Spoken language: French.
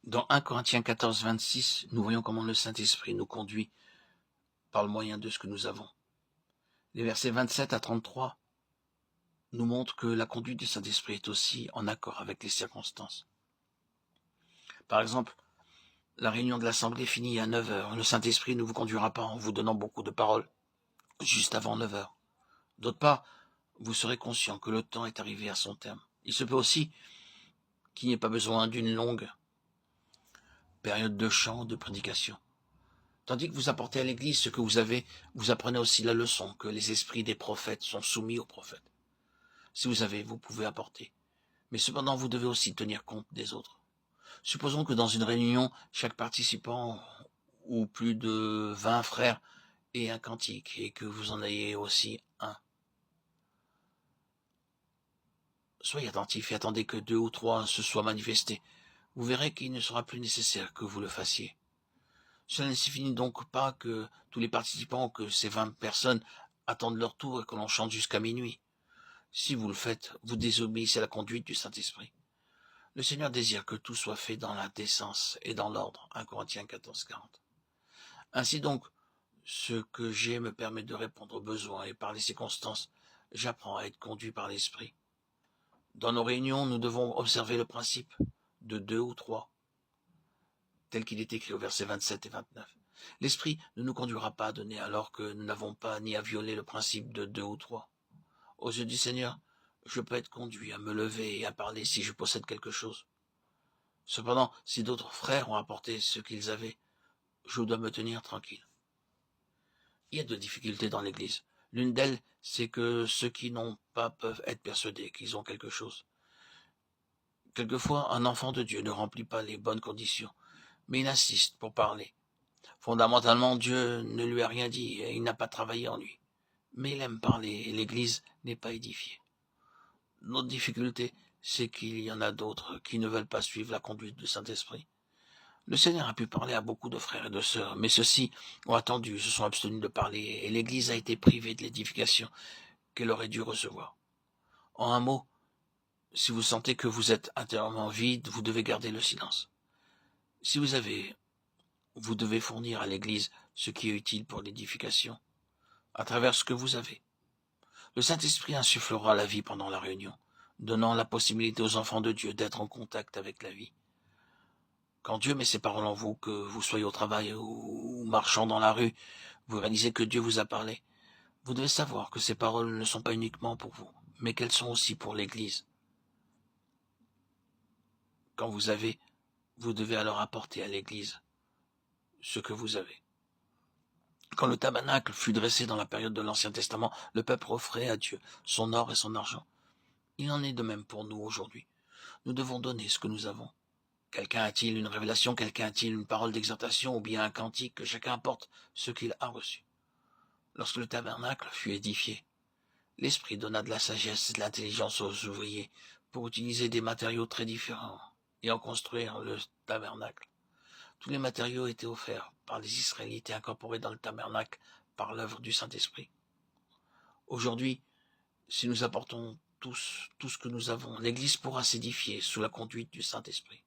Dans 1 Corinthiens 14, 26, nous voyons comment le Saint-Esprit nous conduit par le moyen de ce que nous avons. Les versets 27 à 33 nous montrent que la conduite du Saint-Esprit est aussi en accord avec les circonstances. Par exemple, la réunion de l'Assemblée finit à 9 heures. Le Saint-Esprit ne vous conduira pas en vous donnant beaucoup de paroles juste avant 9 heures. D'autre part, vous serez conscient que le temps est arrivé à son terme. Il se peut aussi qu'il n'y ait pas besoin d'une longue période de chant ou de prédication. Tandis que vous apportez à l'Église ce que vous avez, vous apprenez aussi la leçon que les esprits des prophètes sont soumis aux prophètes. Si vous avez, vous pouvez apporter. Mais cependant, vous devez aussi tenir compte des autres. Supposons que dans une réunion, chaque participant ou plus de 20 frères ait un cantique et que vous en ayez aussi un. Soyez attentifs et attendez que 2 ou 3 se soient manifestés. Vous verrez qu'il ne sera plus nécessaire que vous le fassiez. Cela ne signifie donc pas que tous les participants, que ces 20 personnes attendent leur tour et que l'on chante jusqu'à minuit. Si vous le faites, vous désobéissez à la conduite du Saint-Esprit. Le Seigneur désire que tout soit fait dans la décence et dans l'ordre. 1 Corinthiens 14, 40. Ainsi donc, ce que j'ai me permet de répondre aux besoins et par les circonstances, j'apprends à être conduit par l'Esprit. Dans nos réunions, nous devons observer le principe de 2 ou 3, tel qu'il est écrit au verset 27 et 29. L'Esprit ne nous conduira pas à donner alors que nous n'avons pas ni à violer le principe de 2 ou 3. Aux yeux du Seigneur, je peux être conduit à me lever et à parler si je possède quelque chose. Cependant, si d'autres frères ont apporté ce qu'ils avaient, je dois me tenir tranquille. Il y a deux difficultés dans l'Église. L'une d'elles, c'est que ceux qui n'ont pas peuvent être persuadés qu'ils ont quelque chose. Quelquefois, un enfant de Dieu ne remplit pas les bonnes conditions, mais il insiste pour parler. Fondamentalement, Dieu ne lui a rien dit et il n'a pas travaillé en lui. Mais il aime parler et l'Église n'est pas édifiée. Notre difficulté, c'est qu'il y en a d'autres qui ne veulent pas suivre la conduite du Saint-Esprit. Le Seigneur a pu parler à beaucoup de frères et de sœurs, mais ceux-ci ont attendu, se sont abstenus de parler, et l'Église a été privée de l'édification qu'elle aurait dû recevoir. En un mot, si vous sentez que vous êtes intérieurement vide, vous devez garder le silence. Si vous avez, vous devez fournir à l'Église ce qui est utile pour l'édification, à travers ce que vous avez. Le Saint-Esprit insufflera la vie pendant la réunion, donnant la possibilité aux enfants de Dieu d'être en contact avec la vie. Quand Dieu met ses paroles en vous, que vous soyez au travail ou marchant dans la rue, vous réalisez que Dieu vous a parlé. Vous devez savoir que ces paroles ne sont pas uniquement pour vous, mais qu'elles sont aussi pour l'Église. Quand vous avez, vous devez alors apporter à l'Église ce que vous avez. Quand le tabernacle fut dressé dans la période de l'Ancien Testament, le peuple offrait à Dieu son or et son argent. Il en est de même pour nous aujourd'hui. Nous devons donner ce que nous avons. Quelqu'un a-t-il une révélation, quelqu'un a-t-il une parole d'exhortation ou bien un cantique, que chacun apporte ce qu'il a reçu. Lorsque le tabernacle fut édifié, l'Esprit donna de la sagesse et de l'intelligence aux ouvriers pour utiliser des matériaux très différents et en construire le tabernacle. Tous les matériaux étaient offerts par les Israélites et incorporés dans le tabernacle par l'œuvre du Saint-Esprit. Aujourd'hui, si nous apportons tous tout ce que nous avons, l'Église pourra s'édifier sous la conduite du Saint-Esprit.